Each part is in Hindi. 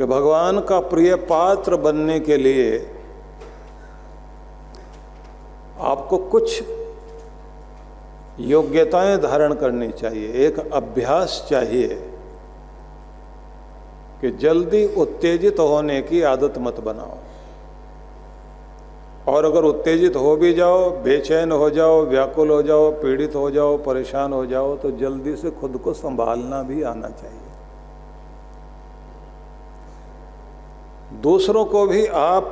कि भगवान का प्रिय पात्र बनने के लिए आपको कुछ योग्यताएं धारण करनी चाहिए, एक अभ्यास चाहिए कि जल्दी उत्तेजित होने की आदत मत बनाओ। और अगर उत्तेजित हो भी जाओ, बेचैन हो जाओ, व्याकुल हो जाओ, पीड़ित हो जाओ, परेशान हो जाओ, तो जल्दी से खुद को संभालना भी आना चाहिए। दूसरों को भी आप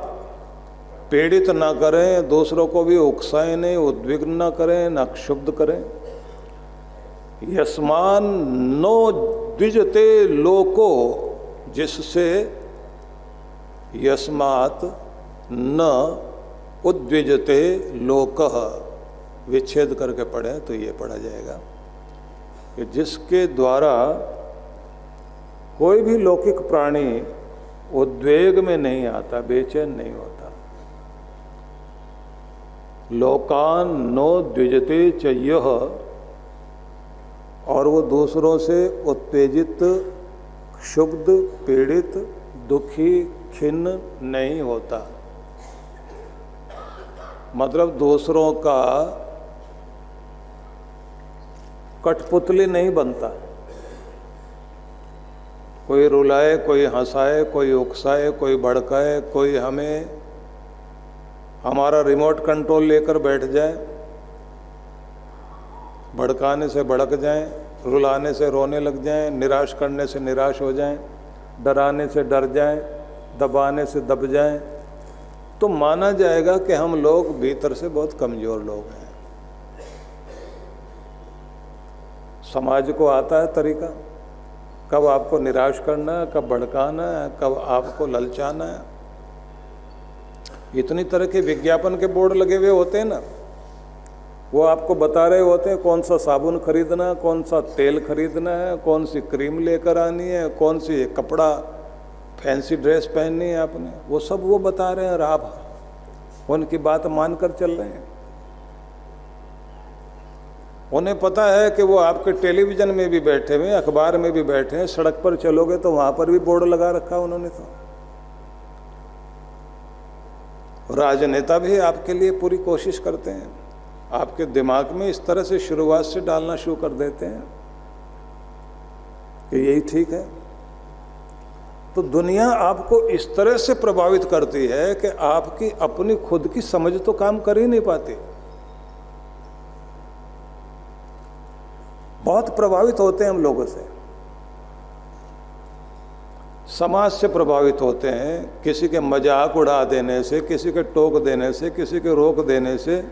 पीड़ित ना करें, दूसरों को भी उकसाएं नहीं, उद्विग्न ना करें, ना क्षुब्ध करें। यस्मान नो द्विजते लोको, जिससे यस्मात् न उद्विजते लोकः, विच्छेद करके पढ़ें तो ये पढ़ा जाएगा कि जिसके द्वारा कोई भी लौकिक प्राणी उद्वेग में नहीं आता, बेचैन नहीं होता। लोकान नो द्विजते चय्यः, और वो दूसरों से उत्तेजित, क्षुब्ध, पीड़ित, दुखी, खिन्न नहीं होता। मतलब दूसरों का कठपुतली नहीं बनता। कोई रुलाए, कोई हंसाए, कोई उकसाए, कोई भड़काए, कोई हमें हमारा रिमोट कंट्रोल लेकर बैठ जाए, भड़काने से भड़क जाएं, रुलाने से रोने लग जाएं, निराश करने से निराश हो जाएं, डराने से डर जाएं, दबाने से दब जाएं, तो माना जाएगा कि हम लोग भीतर से बहुत कमज़ोर लोग हैं। समाज को आता है तरीका, कब आपको निराश करना है, कब भड़काना है, कब आपको ललचाना है। इतनी तरह के विज्ञापन के बोर्ड लगे हुए होते हैं ना, वो आपको बता रहे होते हैं कौन सा साबुन खरीदना है, कौन सा तेल खरीदना है, कौन सी क्रीम लेकर आनी है, कौन सी कपड़ा फैंसी ड्रेस पहननी है आपने, वो सब वो बता रहे हैं और आप उनकी बात मानकर चल रहे हैं। उन्हें पता है कि वो आपके टेलीविज़न में भी बैठे हुए, अखबार में भी बैठे हैं, सड़क पर चलोगे तो वहाँ पर भी बोर्ड लगा रखा उन्होंने। तो राजनेता भी आपके लिए पूरी कोशिश करते हैं, आपके दिमाग में इस तरह से शुरुआत से डालना शुरू कर देते हैं कि यही ठीक है। तो दुनिया आपको इस तरह से प्रभावित करती है कि आपकी अपनी खुद की समझ तो काम कर ही नहीं पाती। बहुत प्रभावित होते हैं हम लोगों से, समाज से प्रभावित होते हैं, किसी के मजाक उड़ा देने से, किसी के टोक देने से, किसी के रोक देने से।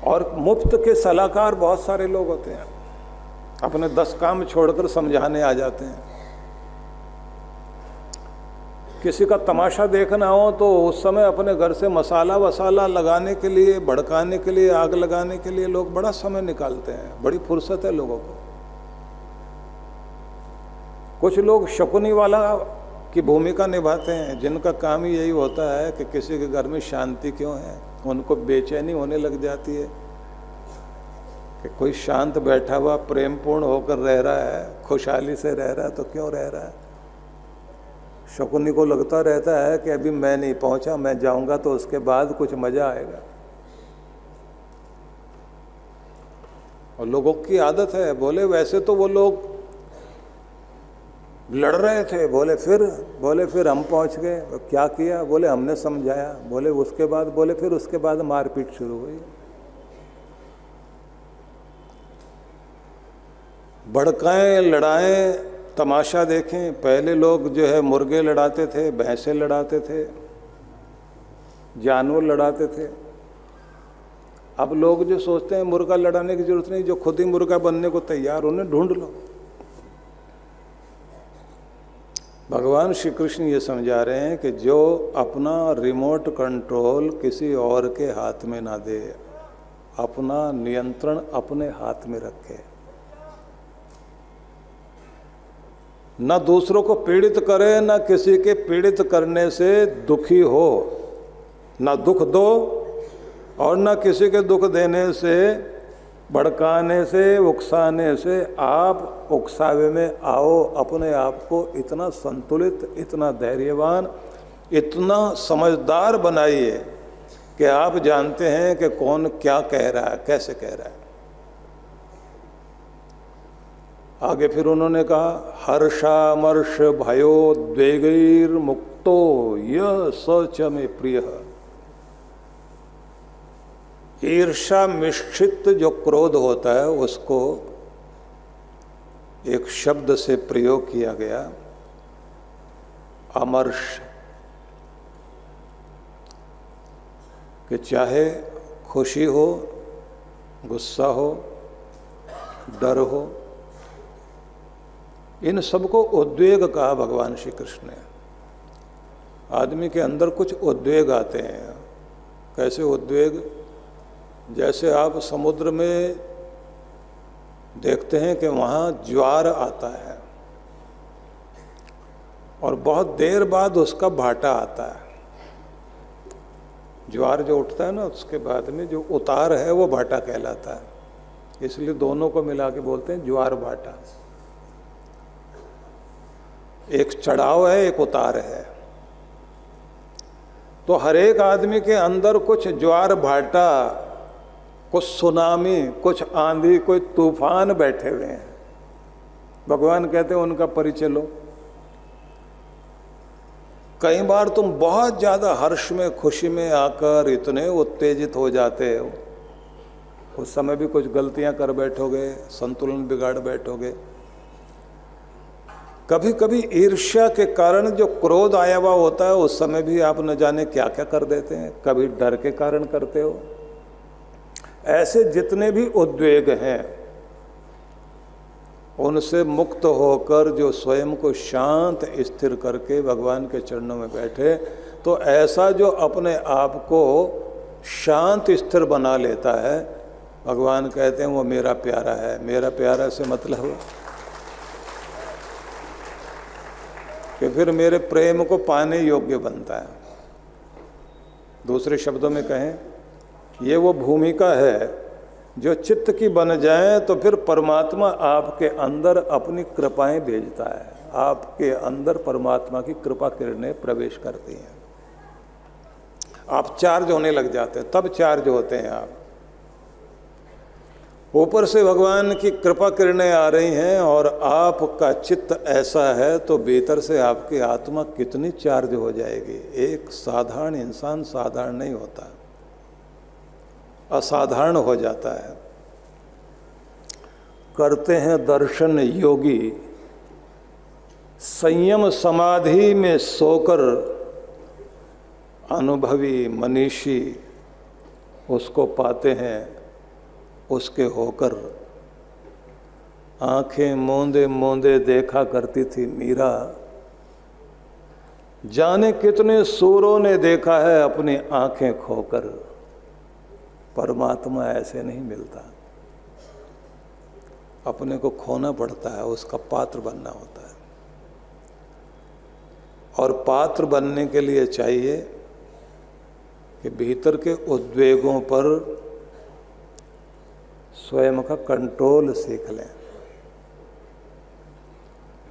और मुफ्त के सलाहकार बहुत सारे लोग होते हैं, अपने 10 काम छोड़कर समझाने आ जाते हैं। किसी का तमाशा देखना हो तो उस समय अपने घर से मसाला वसाला लगाने के लिए, भड़काने के लिए, आग लगाने के लिए लोग बड़ा समय निकालते हैं, बड़ी फुर्सत है लोगों को। कुछ लोग शकुनी वाला की भूमिका निभाते हैं, जिनका काम ही यही होता है कि किसी के घर में शांति क्यों है, उनको बेचैनी होने लग जाती है कि कोई शांत बैठा हुआ प्रेमपूर्ण होकर रह रहा है, खुशहाली से रह रहा है, तो क्यों रह रहा है। शकुनी को लगता रहता है कि अभी मैं नहीं पहुंचा, मैं जाऊंगा तो उसके बाद कुछ मजा आएगा। और लोगों की आदत है, बोले वैसे तो वो लोग लड़ रहे थे, बोले फिर हम पहुंच गए, क्या किया, बोले हमने समझाया, बोले उसके बाद, बोले फिर उसके बाद मारपीट शुरू हुई। भड़काएं, लड़ाएं, तमाशा देखें। पहले लोग जो है मुर्गे लड़ाते थे, भैंसे लड़ाते थे, जानवर लड़ाते थे। अब लोग जो सोचते हैं मुर्गा लड़ाने की जरूरत नहीं, जो खुद ही मुर्गा बनने को तैयार, उन्हें ढूंढ लो। भगवान श्री कृष्ण ये समझा रहे हैं कि जो अपना रिमोट कंट्रोल किसी और के हाथ में ना दे, अपना नियंत्रण अपने हाथ में रखे, न दूसरों को पीड़ित करे, न किसी के पीड़ित करने से दुखी हो, न दुख दो और न किसी के दुख देने से भड़काने से, उकसाने से आप उकसावे में आओ। अपने आप को इतना संतुलित, इतना धैर्यवान, इतना समझदार बनाइए कि आप जानते हैं कि कौन क्या कह रहा है, कैसे कह रहा है। आगे फिर उन्होंने कहा, हर्षामर्ष भयोद्वेगैर मुक्तो यह सच में प्रिय। ईर्षा मिश्रित जो क्रोध होता है उसको एक शब्द से प्रयोग किया गया, अमर्ष, कि चाहे खुशी हो, गुस्सा हो, डर हो, इन सबको उद्वेग कहा भगवान श्री कृष्ण ने। आदमी के अंदर कुछ उद्वेग आते हैं। कैसे उद्वेग? जैसे आप समुद्र में देखते हैं कि वहाँ ज्वार आता है और बहुत देर बाद उसका भाटा आता है। ज्वार जो उठता है ना, उसके बाद में जो उतार है वो भाटा कहलाता है। इसलिए दोनों को मिला के बोलते हैं ज्वार भाटा। एक चढ़ाव है, एक उतार है। तो हर एक आदमी के अंदर कुछ ज्वार भाटा, कुछ सुनामी, कुछ आंधी, कोई तूफान बैठे हुए हैं। भगवान कहते हैं उनका परिचय लो। कई बार तुम बहुत ज़्यादा हर्ष में, खुशी में आकर इतने उत्तेजित हो जाते हो, उस समय भी कुछ गलतियां कर बैठोगे, संतुलन बिगाड़ बैठोगे। कभी कभी ईर्ष्या के कारण जो क्रोध आया हुआ होता है उस समय भी आप न जाने क्या क्या कर देते हैं। कभी डर के कारण करते हो। ऐसे जितने भी उद्वेग हैं उनसे मुक्त होकर जो स्वयं को शांत स्थिर करके भगवान के चरणों में बैठे, तो ऐसा जो अपने आप को शांत स्थिर बना लेता है, भगवान कहते हैं वो मेरा प्यारा है। मेरा प्यारा से मतलब कि फिर मेरे प्रेम को पाने योग्य बनता है। दूसरे शब्दों में कहें, ये वो भूमिका है जो चित्त की बन जाए तो फिर परमात्मा आपके अंदर अपनी कृपाएं भेजता है। आपके अंदर परमात्मा की कृपा किरणें प्रवेश करती हैं। आप चार्ज होने लग जाते हैं, तब चार्ज होते हैं आप। ऊपर से भगवान की कृपा किरणें आ रही हैं और आपका चित्त ऐसा है तो भीतर से आपकी आत्मा कितनी चार्ज हो जाएगी। एक साधारण इंसान साधारण नहीं होता, असाधारण हो जाता है। करते हैं दर्शन योगी, संयम समाधि में सोकर अनुभवी मनीषी उसको पाते हैं उसके होकर। आंखें मूंदे मूंदे देखा करती थी मीरा, जाने कितने सूरों ने देखा है अपनी आंखें खोकर। परमात्मा ऐसे नहीं मिलता, अपने को खोना पड़ता है, उसका पात्र बनना होता है। और पात्र बनने के लिए चाहिए कि भीतर के उद्वेगों पर स्वयं का कंट्रोल सीख लें।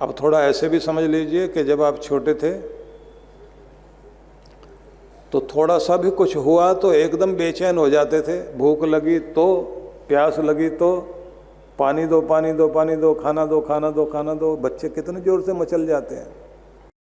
अब थोड़ा ऐसे भी समझ लीजिए कि जब आप छोटे थे तो थोड़ा सा भी कुछ हुआ तो एकदम बेचैन हो जाते थे। भूख लगी तो, प्यास लगी तो, पानी दो पानी दो पानी दो, खाना दो खाना दो खाना दो। बच्चे कितने जोर से मचल जाते हैं।